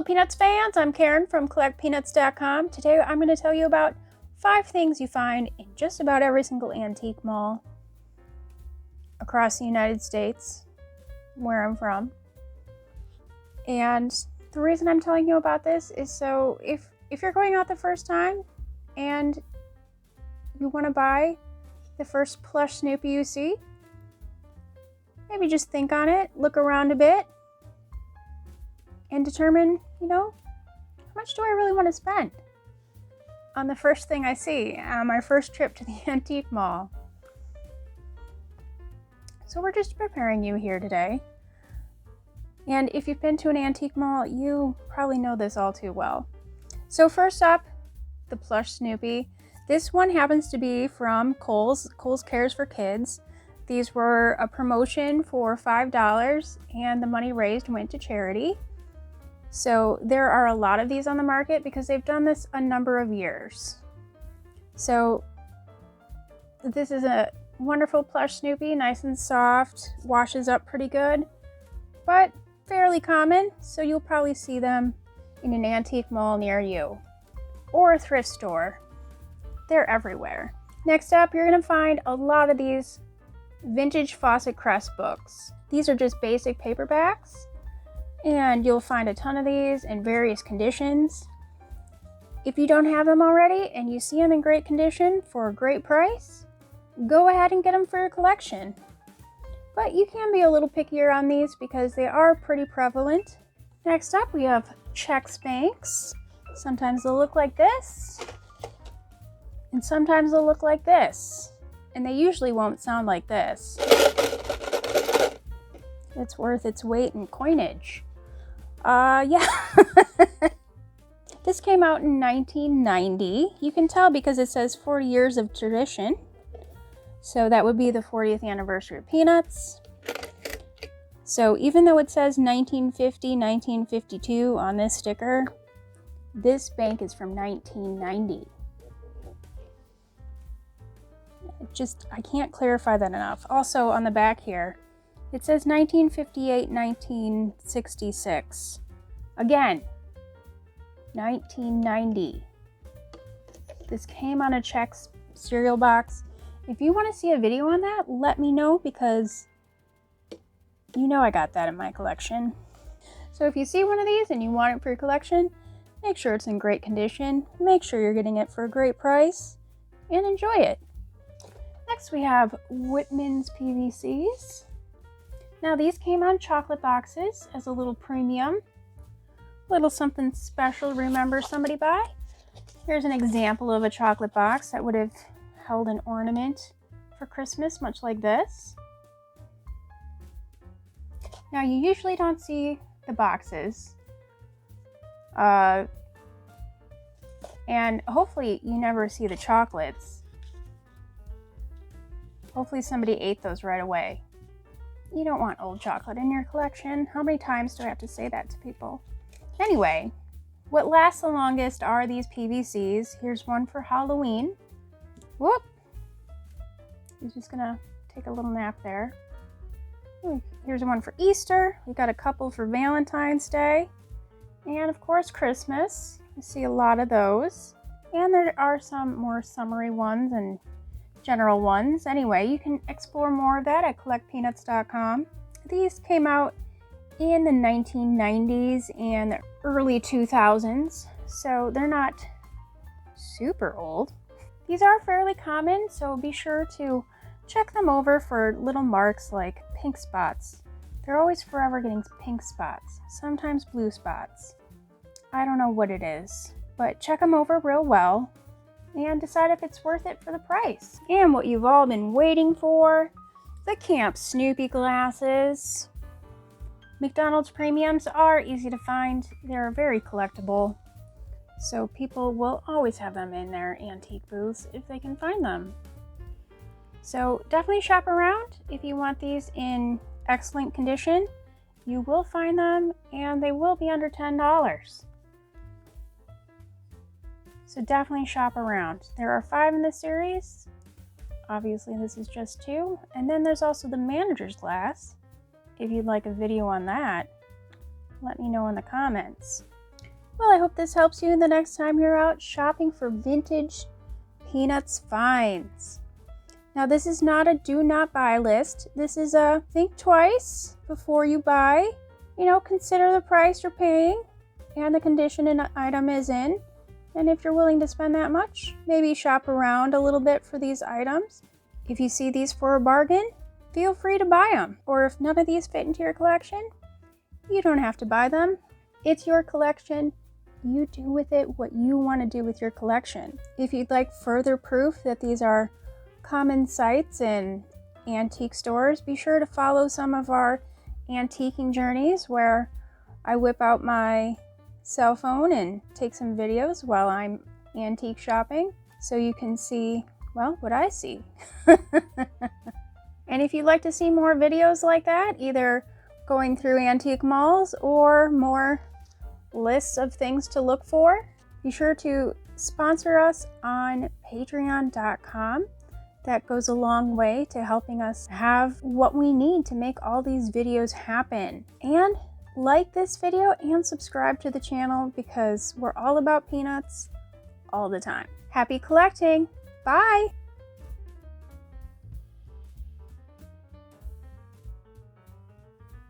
Hello Peanuts fans, I'm Karen from CollectPeanuts.com. Today I'm going to tell you about 5 things you find in just about every single antique mall across the United States, where I'm from. And the reason I'm telling you about this is so if you're going out the first time and you want to buy the first plush Snoopy you see, maybe just think on it, look around a bit, and determine, how much do I really want to spend on the first thing I see on my first trip to the antique mall. So we're just preparing you here today. And if you've been to an antique mall, you probably know this all too well. So first up, the plush Snoopy. This one happens to be from Kohl's Cares for Kids. These were a promotion for $5 and the money raised went to charity. So there are a lot of these on the market because they've done this a number of years. So this is a wonderful plush Snoopy, nice and soft, washes up pretty good, but fairly common, so you'll probably see them in an antique mall near you or a thrift store. They're everywhere. Next up, you're going to find a lot of these vintage Fawcett Crest books. These are just basic paperbacks, and you'll find a ton of these in various conditions. If you don't have them already and you see them in great condition for a great price, go ahead and get them for your collection. But you can be a little pickier on these because they are pretty prevalent. Next up, we have Chex Banks. Sometimes they'll look like this, and sometimes they'll look like this. And they usually won't sound like this. It's worth its weight in coinage. Yeah. This came out in 1990. You can tell because it says 40 years of tradition. So that would be the 40th anniversary of Peanuts. So even though it says 1950, 1952 on this sticker, this bank is from 1990. I can't clarify that enough. Also on the back here, it says 1958, 1966. Again, 1990. This came on a Chex cereal box. If you want to see a video on that, let me know because I got that in my collection. So if you see one of these and you want it for your collection, make sure it's in great condition, make sure you're getting it for a great price, and enjoy it. Next we have Whitman's PVCs. Now these came on chocolate boxes as a little premium, little something special to remember somebody by. Here's an example of a chocolate box that would have held an ornament for Christmas, much like this. Now you usually don't see the boxes, and hopefully you never see the chocolates. Hopefully somebody ate those right away. You don't want old chocolate in your collection. How many times do I have to say that to people? Anyway, what lasts the longest are these PVCs. Here's one for Halloween. Whoop! He's just gonna take a little nap there. Here's one for Easter. We got a couple for Valentine's Day. And of course Christmas. I see a lot of those. And there are some more summery ones and general ones. Anyway, you can explore more of that at CollectPeanuts.com. These came out in the 1990s and the early 2000s, so they're not super old. These are fairly common, so be sure to check them over for little marks like pink spots. They're always forever getting pink spots, sometimes blue spots. I don't know what it is, but check them over real well and decide if it's worth it for the price. And what you've all been waiting for, the Camp Snoopy Glasses. McDonald's premiums are easy to find. They're very collectible, so people will always have them in their antique booths if they can find them. So definitely shop around. If you want these in excellent condition, you will find them, and they will be under $10. So definitely shop around. There are 5 in the series. Obviously this is just 2. And then there's also the manager's glass. If you'd like a video on that, let me know in the comments. Well, I hope this helps you the next time you're out shopping for vintage Peanuts finds. Now, this is not a do not buy list. This is a think twice before you buy. You know, consider the price you're paying and the condition an item is in. And if you're willing to spend that much, maybe shop around a little bit for these items. If you see these for a bargain, feel free to buy them. Or if none of these fit into your collection, you don't have to buy them. It's your collection. You do with it what you want to do with your collection. If you'd like further proof that these are common sights in antique stores, be sure to follow some of our antiquing journeys where I whip out my cell phone and take some videos while I'm antique shopping so you can see, well, what I see. And if you'd like to see more videos like that, either going through antique malls or more lists of things to look for, be sure to sponsor us on Patreon.com. That goes a long way to helping us have what we need to make all these videos happen. And like this video and subscribe to the channel because we're all about peanuts all the time. Happy collecting! Bye!